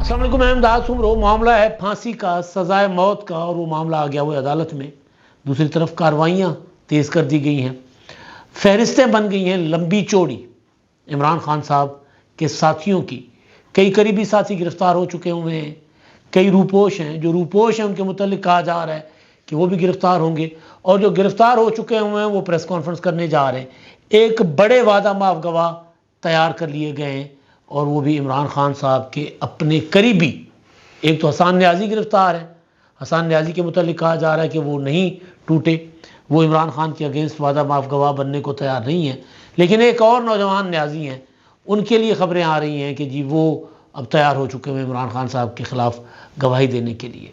السلام علیکم، میں امداد سمرو۔ معاملہ ہے پھانسی کا، سزائے موت کا، اور وہ معاملہ آ گیا وہ عدالت میں۔ دوسری طرف کارروائیاں تیز کر دی گئی ہیں، فہرستیں بن گئی ہیں لمبی چوڑی عمران خان صاحب کے ساتھیوں کی۔ کئی قریبی ساتھی گرفتار ہو چکے ہوئے ہیں، کئی روپوش ہیں، جو روپوش ہیں ان کے متعلق کہا جا رہا ہے کہ وہ بھی گرفتار ہوں گے، اور جو گرفتار ہو چکے ہوئے ہیں وہ پریس کانفرنس کرنے جا رہے ہیں۔ ایک بڑے وعدہ معاف گواہ تیار کر لیے گئے ہیں، اور وہ بھی عمران خان صاحب کے اپنے قریبی۔ ایک تو حسان نیازی گرفتار ہے، حسان نیازی کے متعلق کہا جا رہا ہے کہ وہ نہیں ٹوٹے، وہ عمران خان کے اگینسٹ وعدہ معاف گواہ بننے کو تیار نہیں ہیں۔ لیکن ایک اور نوجوان نیازی ہیں، ان کے لیے خبریں آ رہی ہیں کہ جی وہ اب تیار ہو چکے ہیں عمران خان صاحب کے خلاف گواہی دینے کے لیے۔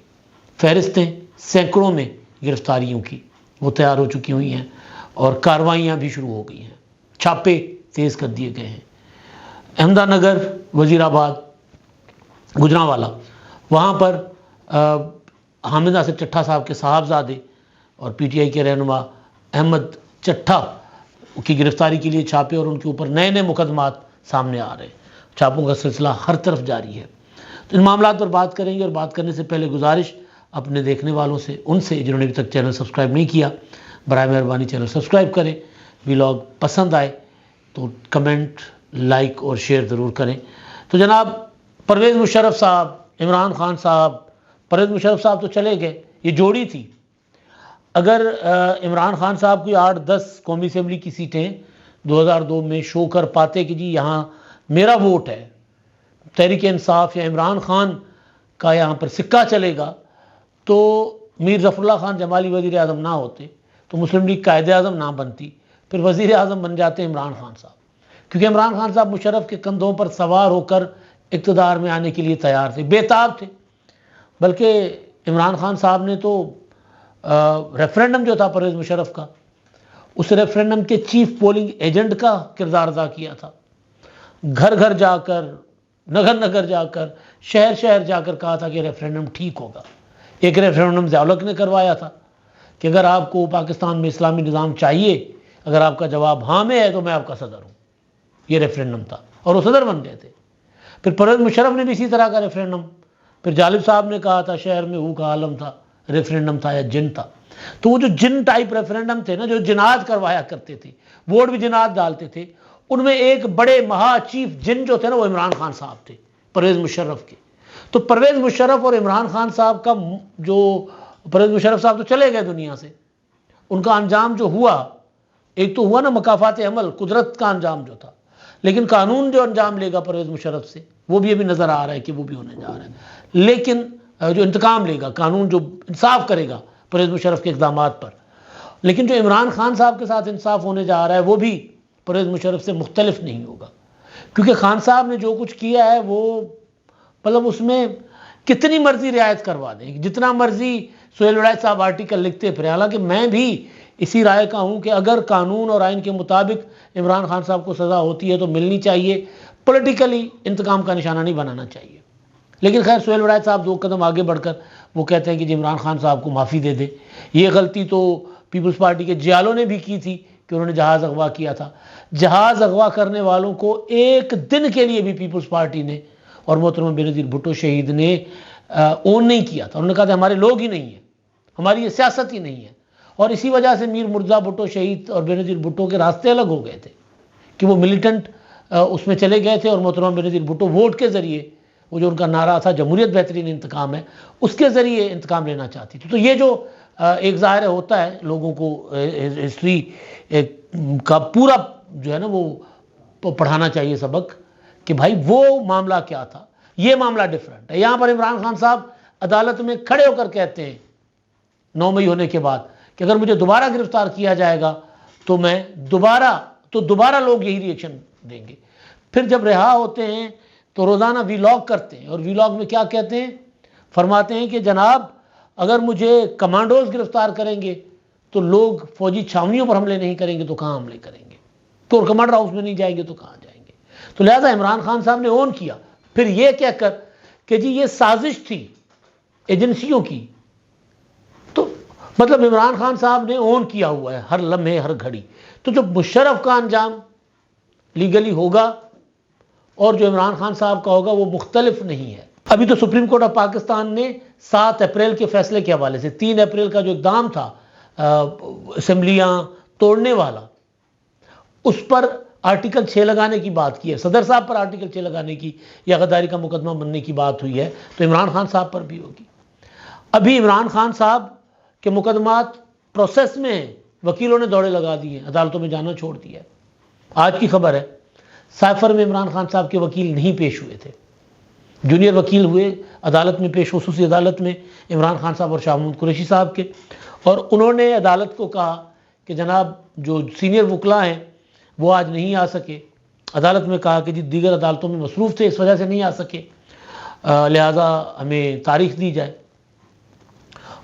فہرستیں سینکڑوں میں گرفتاریوں کی وہ تیار ہو چکی ہوئی ہیں، اور کارروائیاں بھی شروع ہو گئی ہیں، چھاپے تیز کر دیے گئے ہیں۔ احمدہ نگر، وزیر آباد، گجرانوالا، وہاں پر حامد ناصر چٹھا صاحب کے صاحبزادے اور پی ٹی آئی کے رہنما احمد چٹھا کی گرفتاری کے لیے چھاپے، اور ان کے اوپر نئے نئے مقدمات سامنے آ رہے ہیں۔ چھاپوں کا سلسلہ ہر طرف جاری ہے۔ تو ان معاملات پر بات کریں گے، اور بات کرنے سے پہلے گزارش اپنے دیکھنے والوں سے، ان سے جنہوں نے ابھی تک چینل سبسکرائب نہیں کیا، برائے مہربانی چینل سبسکرائب کریں۔ ولاگ پسند آئے تو کمنٹ، لائک اور شیئر ضرور کریں۔ تو جناب پرویز مشرف صاحب، عمران خان صاحب، پرویز مشرف صاحب تو چلے گئے، یہ جوڑی تھی۔ اگر عمران خان صاحب کوئی 8-10 قومی اسمبلی کی سیٹیں 2002 میں شو کر پاتے کہ جی یہاں میرا ووٹ ہے، تحریک انصاف یا عمران خان کا یہاں پر سکہ چلے گا، تو میر ظفر اللہ خان جمالی وزیر اعظم نہ ہوتے، تو مسلم لیگ قائد اعظم نہ بنتی، پھر وزیر اعظم بن جاتے عمران خان صاحب۔ کیونکہ عمران خان صاحب مشرف کے کندھوں پر سوار ہو کر اقتدار میں آنے کے لیے تیار تھے، بےتاب تھے۔ بلکہ عمران خان صاحب نے تو ریفرینڈم جو تھا پرویز مشرف کا، اس ریفرینڈم کے چیف پولنگ ایجنٹ کا کردار ادا کیا تھا۔ گھر گھر جا کر، نگر نگر جا کر، شہر شہر جا کر کہا تھا کہ ریفرینڈم ٹھیک ہوگا۔ ایک ریفرینڈم ضیاء الحق نے کروایا تھا کہ اگر آپ کو پاکستان میں اسلامی نظام چاہیے، اگر آپ کا جواب ہاں میں ہے تو میں آپ کا صدر ہوں، یہ ریفرینڈم تھا، اور وہ صدر بن گئے تھے۔ پھر پرویز مشرف نے بھی اسی طرح کا ریفرینڈم، پھر جالب صاحب نے کہا تھا شہر میں ہو کا عالم تھا، ریفرینڈم تھا یا جن تھا۔ تو وہ جو جن ٹائپ ریفرینڈم تھے نا، جو جنات کروایا کرتے تھے، ووٹ بھی جنات ڈالتے تھے، ان میں ایک بڑے مہا چیف جن جو تھے نا، وہ عمران خان صاحب تھے، پرویز مشرف کے۔ تو پرویز مشرف اور عمران خان صاحب کا جو، پرویز مشرف صاحب تو چلے گئے دنیا سے، ان کا انجام جو ہوا، ایک تو ہوا نا مکافات عمل، قدرت کا انجام جو تھا، لیکن قانون جو انجام لے گا پرویز مشرف سے، وہ بھی ابھی نظر آ رہا ہے کہ وہ بھی ہونے جا رہا ہے۔ لیکن جو انتقام لے گا، قانون جو انصاف کرے گا پرویز مشرف کے اقدامات پر، لیکن جو عمران خان صاحب کے ساتھ انصاف ہونے جا رہا ہے وہ بھی پرویز مشرف سے مختلف نہیں ہوگا۔ کیونکہ خان صاحب نے جو کچھ کیا ہے وہ مطلب اس میں کتنی مرضی رعایت کروا دیں، جتنا مرضی سہیل وڑائچ صاحب آرٹیکل لکھتے پھرے۔ حالانکہ میں بھی اسی رائے کا ہوں کہ اگر قانون اور آئین کے مطابق عمران خان صاحب کو سزا ہوتی ہے تو ملنی چاہیے، پولیٹیکلی انتقام کا نشانہ نہیں بنانا چاہیے۔ لیکن خیر سہیل وڑائچ صاحب 2 قدم آگے بڑھ کر وہ کہتے ہیں کہ جی عمران خان صاحب کو معافی دے دے۔ یہ غلطی تو پیپلز پارٹی کے جیالوں نے بھی کی تھی کہ انہوں نے جہاز اغوا کیا تھا۔ جہاز اغوا کرنے والوں کو ایک دن کے لیے بھی پیپلز پارٹی نے اور محترمہ بینظیر بھٹو شہید نے اون نہیں کیا تھا۔ انہوں نے کہا تھا ہمارے لوگ ہی نہیں ہیں، ہماری یہ سیاست ہی نہیں ہے۔ اور اسی وجہ سے میر مرزا بھٹو شہید اور بینظیر بھٹو کے راستے الگ ہو گئے تھے کہ وہ ملیٹنٹ اس میں چلے گئے تھے، اور محترمہ بینظیر بھٹو ووٹ کے ذریعے، وہ جو ان کا نعرہ تھا جمہوریت بہترین انتقام ہے، اس کے ذریعے انتقام لینا چاہتی تھی۔ تو یہ جو ایک ظاہر ہوتا ہے لوگوں کو ہسٹری کا پورا جو ہے نا وہ پڑھانا چاہیے سبق، کہ بھائی وہ معاملہ کیا تھا، یہ معاملہ ڈیفرنٹ ہے۔ یہاں پر عمران خان صاحب عدالت میں کھڑے ہو کر کہتے ہیں 9 مئی ہونے کے بعد کہ اگر مجھے دوبارہ گرفتار کیا جائے گا تو میں دوبارہ لوگ یہی ری ایکشن دیں گے۔ پھر جب رہا ہوتے ہیں تو روزانہ ویلاگ کرتے ہیں، اور ویلاگ میں کیا کہتے ہیں، فرماتے ہیں کہ جناب اگر مجھے کمانڈوز گرفتار کریں گے تو لوگ فوجی چھاونیوں پر حملے نہیں کریں گے تو کہاں حملے کریں گے، تو کمانڈر ہاؤس میں نہیں جائیں گے تو کہاں جائیں گے۔ تو لہذا عمران خان صاحب نے اون کیا، پھر یہ کہہ کر کہ جی یہ سازش تھی ایجنسیوں کی۔ تو مطلب عمران خان صاحب نے اون کیا ہوا ہے ہر لمحے ہر گھڑی۔ تو جو مشرف کا انجام لیگلی ہوگا اور جو عمران خان صاحب کا ہوگا وہ مختلف نہیں ہے۔ ابھی تو سپریم کورٹ آف پاکستان نے 7 اپریل کے فیصلے کے حوالے سے 3 اپریل کا جو اقدام تھا اسمبلیاں توڑنے والا، اس پر آرٹیکل 6 لگانے کی بات کی ہے. صدر صاحب پر آرٹیکل 6 لگانے کی یا غداری کا مقدمہ بننے کی بات ہوئی ہے، تو عمران خان صاحب پر بھی ہوگی. ابھی عمران خان صاحب کے مقدمات پروسیس میں ہیں، وکیلوں نے دوڑے لگا دی ہیں، عدالتوں میں جانا چھوڑ دیا ہے. آج کی خبر ہے سائفر میں عمران خان صاحب کے وکیل نہیں پیش ہوئے تھے، جونیئر وکیل ہوئے عدالت میں پیش، خصوصی عدالت میں عمران خان صاحب اور شاہ محمود قریشی صاحب کے، اور انہوں نے عدالت کو کہا کہ جناب جو سینئر وکلا ہیں وہ آج نہیں آ سکے. عدالت میں کہا کہ جی دیگر عدالتوں میں مصروف تھے اس وجہ سے نہیں آ سکے، لہٰذا ہمیں تاریخ دی جائے.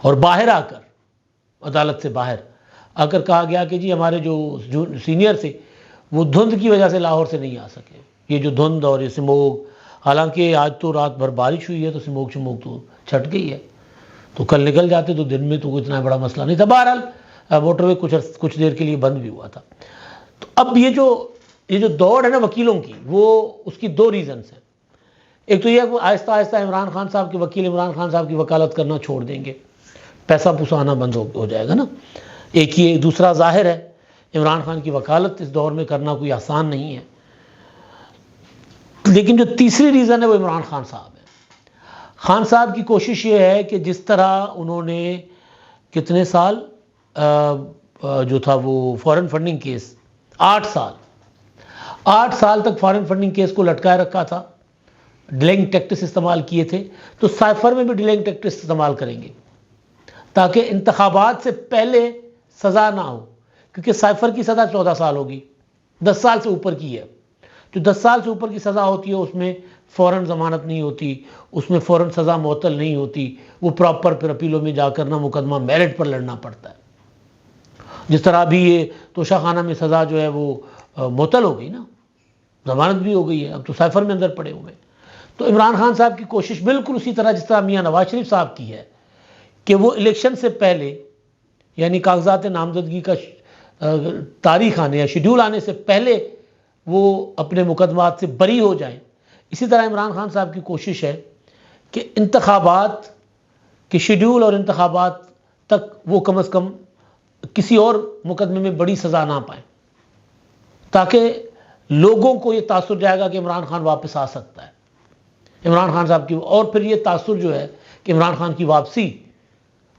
اور باہر آ کر، عدالت سے باہر آ کر کہا گیا کہ جی ہمارے جو سینئر تھے وہ دھند کی وجہ سے لاہور سے نہیں آ سکے. یہ جو دھند اور یہ سموگ، حالانکہ آج تو رات بھر بارش ہوئی ہے تو سموگ تو چھٹ گئی ہے، تو کل نکل جاتے تو دن میں تو اتنا بڑا مسئلہ نہیں تھا. بہرحال موٹر وے کچھ دیر کے لیے بند بھی ہوا تھا. تو اب یہ جو دوڑ ہے نا وکیلوں کی، وہ اس کی 2 ریزنز ہیں. ایک تو یہ کہ آہستہ آہستہ عمران خان صاحب کے وکیل عمران خان صاحب کی وکالت کرنا چھوڑ دیں گے، پیسہ پوسا آنا بند ہو جائے گا نا. ایک یہ دوسرا ظاہر ہے عمران خان کی وکالت اس دور میں کرنا کوئی آسان نہیں ہے. لیکن جو تیسری ریزن ہے وہ عمران خان صاحب ہے. خان صاحب کی کوشش یہ ہے کہ جس طرح انہوں نے کتنے سال جو تھا وہ فارن فنڈنگ کیس 8 سال تک فارن فنڈنگ کیس کو لٹکائے رکھا تھا، ڈیلنگ ٹیکٹس استعمال کیے تھے، تو سائفر میں بھی ڈیلنگ ٹیکٹس استعمال کریں گے تاکہ انتخابات سے پہلے سزا نہ ہو. کیونکہ سائفر کی سزا 14 سال ہوگی، 10 سال سے اوپر کی ہے. جو 10 سال سے اوپر کی سزا ہوتی ہے اس میں فوراً ضمانت نہیں ہوتی، اس میں فوراً سزا معطل نہیں ہوتی، وہ پراپر پھر اپیلوں میں جا کر نہ مقدمہ میرٹ پر لڑنا پڑتا ہے. جس طرح ابھی یہ توشہ خانہ میں سزا جو ہے وہ معطل ہو گئی نا، ضمانت بھی ہو گئی ہے، اب تو سائفر میں اندر پڑے ہوئے. تو عمران خان صاحب کی کوشش بالکل اسی طرح جس طرح میاں نواز شریف صاحب کی ہے کہ وہ الیکشن سے پہلے، یعنی کاغذات نامزدگی کا تاریخ آنے یا شیڈیول آنے سے پہلے وہ اپنے مقدمات سے بری ہو جائیں. اسی طرح عمران خان صاحب کی کوشش ہے کہ انتخابات کے شیڈیول اور انتخابات تک وہ کم از کم کسی اور مقدمے میں بڑی سزا نہ پائیں، تاکہ لوگوں کو یہ تاثر جائے گا کہ عمران خان واپس آ سکتا ہے. عمران خان صاحب کی، اور پھر یہ تاثر جو ہے کہ عمران خان کی واپسی،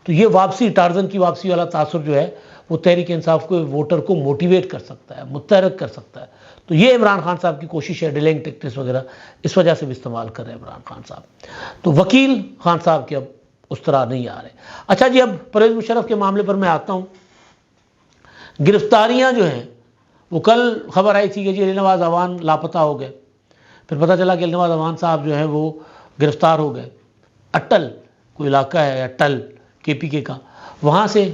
تو یہ واپسی ٹارزن کی واپسی والا تاثر جو ہے وہ تحریک انصاف کو، ووٹر کو موٹیویٹ کر سکتا ہے، متحرک کر سکتا ہے. تو یہ عمران خان صاحب کی کوشش ہے. ڈیلنگ ٹیکٹس وغیرہ اس وجہ سے بھی استعمال کر رہے ہیں عمران خان صاحب. تو وکیل خان صاحب کے اب اس طرح نہیں آ رہے. اچھا جی، اب پرویز مشرف کے معاملے پر میں آتا ہوں. گرفتاریاں جو ہیں وہ کل خبر آئی تھی کہ جی علی نواز اعوان لاپتہ ہو گئے، پھر پتہ چلا کہ علی نواز اعوان صاحب جو ہیں وہ گرفتار ہو گئے. اٹل کوئی علاقہ ہے، اٹل KPK کا، وہاں سے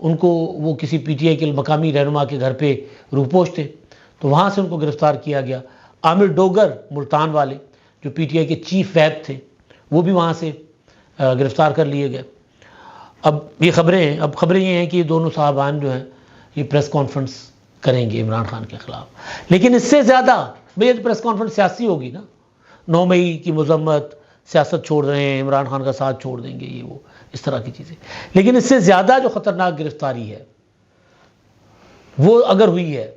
ان کو وہ کسی PTI کے مقامی رہنما کے گھر پہ روپوش تھے، تو وہاں سے ان کو گرفتار کیا گیا. عامر ڈوگر ملتان والے جو PTI کے چیف ویب تھے وہ بھی وہاں سے گرفتار کر لیے گئے. اب یہ خبریں ہیں، اب خبریں یہ ہیں کہ یہ دونوں صاحبان جو ہیں یہ پریس کانفرنس کریں گے عمران خان کے خلاف. لیکن اس سے زیادہ یہ پریس کانفرنس سیاسی ہوگی نا، 9 مئی کی مذمت، سیاست چھوڑ رہے ہیں، عمران خان کا ساتھ چھوڑ دیں گے، یہ وہ اس طرح کی چیزیں. لیکن اس سے زیادہ جو خطرناک گرفتاری ہے وہ اگر ہوئی ہے،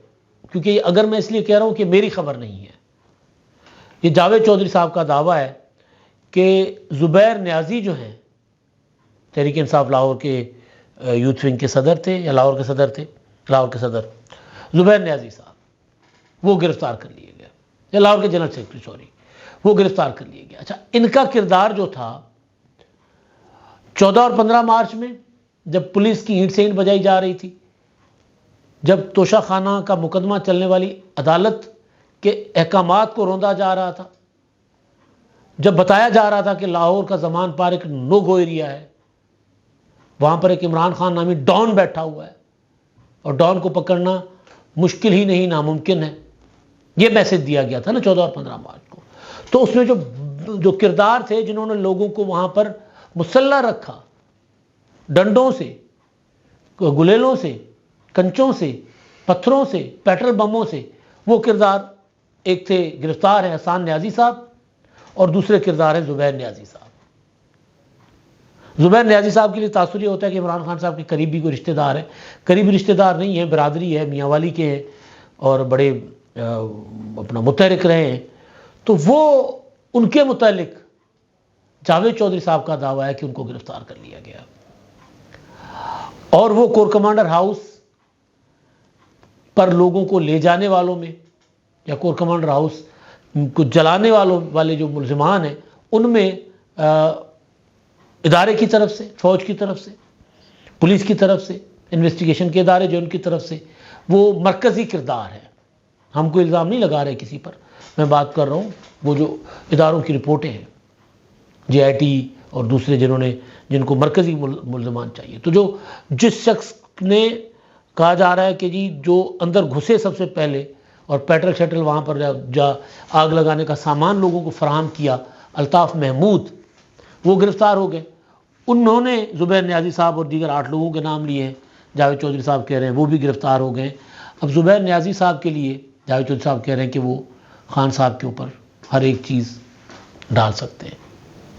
کیونکہ یہ اگر میں اس لیے کہہ رہا ہوں کہ میری خبر نہیں ہے، یہ جاوید چودھری صاحب کا دعویٰ ہے کہ زبیر نیازی جو ہیں تحریک انصاف لاہور کے یوتھ ونگ کے صدر تھے، یا لاہور کے صدر زبیر نیازی صاحب، وہ گرفتار کر لیے گئے، یا لاہور کے جنرل سیکرٹری وہ گرفتار کر لیے گئے. اچھا، ان کا کردار جو تھا 14 اور 15 مارچ میں جب پولیس کی اینٹ سے اینٹ بجائی جا رہی تھی، جب توشہ خانہ کا مقدمہ چلنے والی عدالت کے احکامات کو روندا جا رہا تھا، جب بتایا جا رہا تھا کہ لاہور کا زمان پار ایک نو گو ایریا ہے، وہاں پر ایک عمران خان نامی ڈان بیٹھا ہوا ہے اور ڈان کو پکڑنا مشکل ہی نہیں ناممکن ہے، یہ میسج دیا گیا تھا نا 14 اور 15 مارچ کو. تو اس میں جو کردار تھے جنہوں نے لوگوں کو وہاں پر مسلح رکھا، ڈنڈوں سے، گلیلوں سے، کنچوں سے، پتھروں سے، پیٹرل بموں سے، وہ کردار ایک تھے گرفتار ہیں حسان نیازی صاحب، اور دوسرے کردار ہیں زبیر نیازی صاحب۔ زبیر نیازی صاحب کے لیے تاثر یہ ہوتا ہے کہ عمران خان صاحب کے قریبی کوئی رشتہ دار ہے، قریبی رشتہ دار نہیں ہے، برادری ہے، میاں والی کے ہیں اور بڑے اپنا متحرک رہے ہیں، تو وہ ان کے متعلق جاوید چودھری صاحب کا دعویٰ ہے کہ ان کو گرفتار کر لیا گیا، اور وہ کور کمانڈر ہاؤس پر لوگوں کو لے جانے والوں میں یا کور کمانڈر ہاؤس کو جلانے والے جو ملزمان ہیں ان میں ادارے کی طرف سے، فوج کی طرف سے، پولیس کی طرف سے، انویسٹیگیشن کے ادارے جو ان کی طرف سے، وہ مرکزی کردار ہے۔ ہم کو الزام نہیں لگا رہے کسی پر، میں بات کر رہا ہوں وہ جو اداروں کی رپورٹیں ہیں، جے آئی ٹی اور دوسرے جن کو مرکزی ملزمان چاہیے۔ تو جس شخص نے کہا جا رہا ہے کہ جی جو اندر گھسے سب سے پہلے اور پیٹرل شٹل وہاں پر جا آگ لگانے کا سامان لوگوں کو فراہم کیا، الطاف محمود، وہ گرفتار ہو گئے۔ انہوں نے زبیر نیازی صاحب اور دیگر 8 لوگوں کے نام لیے ہیں، جاوید چودھری صاحب کہہ رہے ہیں وہ بھی گرفتار ہو گئے۔ اب زبیر نیازی صاحب کے لیے جاوید چودھری صاحب کہہ رہے ہیں کہ وہ خان صاحب کے اوپر ہر ایک چیز ڈال سکتے ہیں۔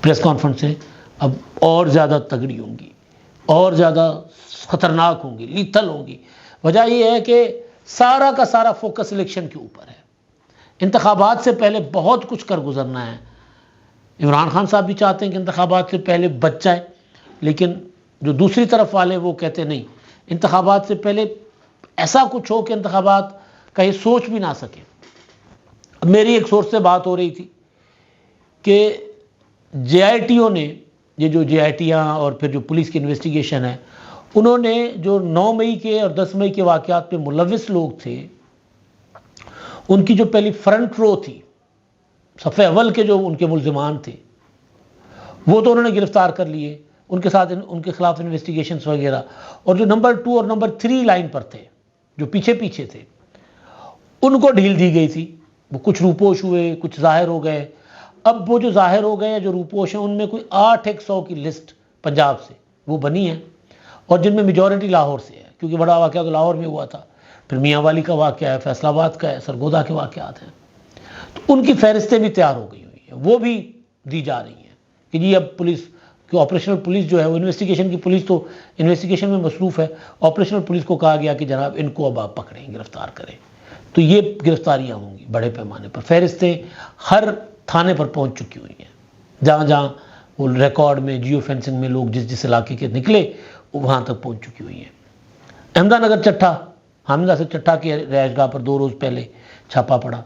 پریس کانفرنسیں اب اور زیادہ تگڑی ہوں گی، اور زیادہ خطرناک ہوں گی، لیتھل ہوں گی۔ وجہ یہ ہے کہ سارا کا سارا فوکس الیکشن کے اوپر ہے۔ انتخابات سے پہلے بہت کچھ کر گزرنا ہے۔ عمران خان صاحب بھی چاہتے ہیں کہ انتخابات سے پہلے بچ جائے، لیکن جو دوسری طرف والے وہ کہتے نہیں، انتخابات سے پہلے ایسا کچھ ہو کہ انتخابات کا یہ سوچ بھی نہ سکے۔ اب میری ایک سورس سے بات ہو رہی تھی کہ جے آئی ٹیوں نے، یہ جو جے آئی ٹیاں اور پھر جو پولیس کی انویسٹیگیشن ہے، انہوں نے جو 9 مئی کے اور 10 مئی کے واقعات پہ ملوث لوگ تھے، ان کی جو پہلی فرنٹ رو تھی، صف اول کے جو ان کے ملزمان تھے، وہ تو انہوں نے گرفتار کر لیے، ان کے ساتھ ان کے خلاف انویسٹیگیشنز وغیرہ، اور جو نمبر 2 اور نمبر 3 لائن پر تھے، جو پیچھے تھے، ان کو ڈھیل دی گئی تھی۔ وہ کچھ روپوش ہوئے، کچھ ظاہر ہو گئے۔ اب وہ جو ظاہر ہو گئے، جو روپوش ہیں، ان میں کوئی 8-100 کی لسٹ پنجاب سے وہ بنی ہے، اور جن میں میجورٹی لاہور سے ہے، کیونکہ بڑا واقعہ تو لاہور میں ہوا تھا، پھر میاں والی کا واقعہ ہے، فیصل آباد کا ہے، سرگودا کے واقعات ہیں۔ تو ان کی فہرستیں بھی تیار ہو گئی ہوئی ہیں، وہ بھی دی جا رہی ہیں کہ جی اب پولیس کہ آپریشنل پولیس جو ہے وہ انویسٹیگیشن کی پولیس تو انویسٹیگیشن میں مصروف ہے، آپریشنل پولیس کو کہا گیا کہ جناب ان کو اب آپ پکڑیں، گرفتار کریں۔ تو یہ گرفتاریاں ہوں گی بڑے پیمانے پر، فہرستیں ہر تھانے پر پہنچ چکی ہوئی ہیں، جہاں وہ ریکارڈ میں، جیو فینسنگ میں لوگ جس علاقے کے نکلے وہاں تک پہنچ چکی ہوئی ہیں۔ احمدہ نگر چٹھا، حامدہ سے چٹھا کی رہائش گاہ پر 2 روز پہلے چھاپا پڑا،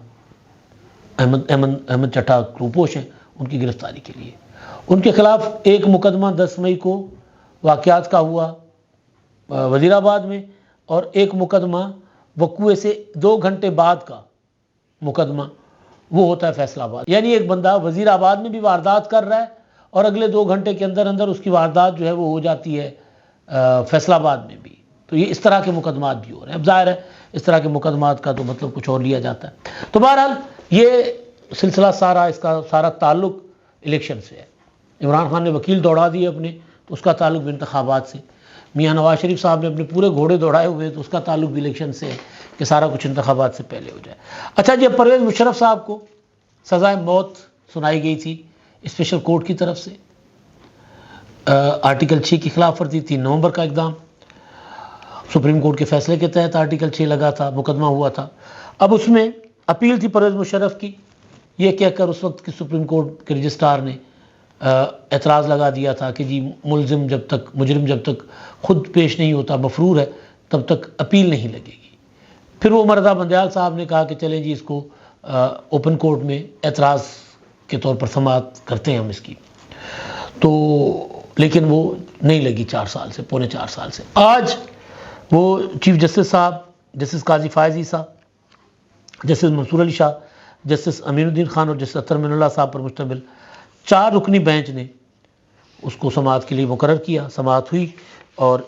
احمد چٹھا روپوش ہیں، ان کی گرفتاری کے لیے۔ ان کے خلاف ایک مقدمہ 10 مئی کو واقعات کا ہوا وزیر آباد میں، اور ایک مقدمہ وقوع سے 2 گھنٹے بعد کا مقدمہ وہ ہوتا ہے فیصل آباد۔ یعنی ایک بندہ وزیر آباد میں بھی واردات کر رہا ہے اور اگلے 2 گھنٹے کے اندر اس کی واردات جو ہے وہ ہو جاتی ہے فیصل آباد میں بھی۔ تو یہ اس طرح کے مقدمات بھی ہو رہے ہیں۔ اب ظاہر ہے اس طرح کے مقدمات کا تو مطلب کچھ اور لیا جاتا ہے۔ تو بہرحال یہ سلسلہ سارا، اس کا سارا تعلق الیکشن سے ہے۔ عمران خان نے وکیل دوڑا دیے اپنے، تو اس کا تعلق بھی انتخابات سے۔ میاں نواز شریف صاحب نے اپنے پورے گھوڑے دوڑائے ہوئے، تو اس کا تعلق بھی الیکشن سے ہے کہ سارا کچھ انتخابات سے پہلے ہو جائے۔ اچھا جی، پرویز مشرف صاحب کو سزائے موت سنائی گئی تھی اسپیشل کورٹ کی طرف سے، آرٹیکل 6 کی خلاف ورزی، 3 نومبر کا اقدام، سپریم کورٹ کے فیصلے کے تحت آرٹیکل 6 لگا تھا، مقدمہ ہوا تھا۔ اب اس میں اپیل تھی پرویز مشرف کی، یہ کہہ کر اس وقت کی سپریم کورٹ کے رجسٹرار نے اعتراض لگا دیا تھا کہ جی مجرم جب تک خود پیش نہیں ہوتا، مفرور ہے، تب تک اپیل نہیں لگے گی۔ پھر وہ مرزا بندیال صاحب نے کہا کہ چلیں جی اس کو اوپن کورٹ میں اعتراض کے طور پر سماعت کرتے ہیں ہم اس کی، تو لیکن وہ نہیں لگی 4 سال سے، پونے 4 سال سے۔ آج وہ چیف جسٹس صاحب، جسٹس قاضی فائز عیسیٰ، جسٹس منصور علی شاہ، جسٹس امین الدین خان اور جسٹس اطہر من اللہ صاحب پر مشتمل 4 رکنی بینچ نے اس کو سماعت کے لیے مقرر کیا۔ سماعت ہوئی اور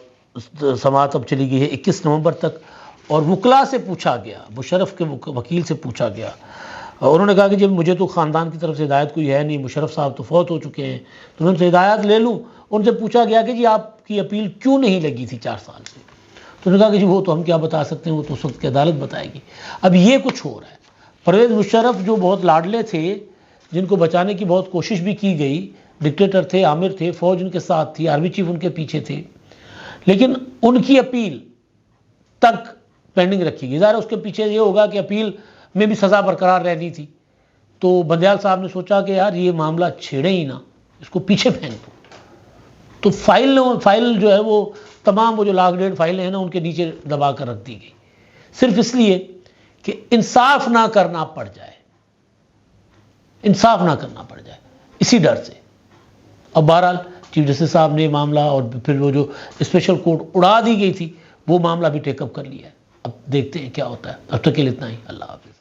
سماعت اب چلی گئی ہے 21 نومبر تک، اور وکلاء سے پوچھا گیا، مشرف کے وکیل سے پوچھا گیا، انہوں نے کہا کہ جب مجھے تو خاندان کی طرف سے ہدایت کوئی ہے نہیں، مشرف صاحب تو فوت ہو چکے ہیں، تو میں ان سے ہدایت لے لوں۔ ان سے پوچھا گیا کہ جی آپ کی اپیل کیوں نہیں لگی تھی 4 سال سے، تو انہوں نے کہا کہ جی وہ تو ہم کیا بتا سکتے ہیں، وہ تو اس وقت کی عدالت بتائے گی۔ اب یہ کچھ ہو رہا ہے۔ پرویز مشرف جو بہت لاڈلے تھے، جن کو بچانے کی بہت کوشش بھی کی گئی، ڈکٹیٹر تھے، عامر تھے، فوج ان کے ساتھ تھی، آرمی چیف ان کے پیچھے تھے، لیکن ان کی اپیل تک پینڈنگ رکھی گئی۔ ظاہر اس کے پیچھے یہ ہوگا کہ اپیل میں بھی سزا برقرار رہنی تھی، تو بندیال صاحب نے سوچا کہ یار یہ معاملہ چھیڑے ہی نہ، اس کو پیچھے پھینک دو، تو فائل جو ہے وہ تمام وہ جو لاک ڈیٹ فائلیں ہیں نا ان کے نیچے دبا کر رکھ دی گئی، صرف اس لیے کہ انصاف نہ کرنا پڑ جائے، انصاف نہ کرنا پڑ جائے اسی ڈر سے۔ اب بہرحال چیف جسٹس صاحب نے معاملہ اور پھر وہ جو اسپیشل کورٹ اڑا دی گئی تھی وہ معاملہ بھی ٹیک اپ کر لیا ہے، اب دیکھتے ہیں کیا ہوتا ہے۔ اب تک کے لیے اتنا ہی، اللہ حافظ۔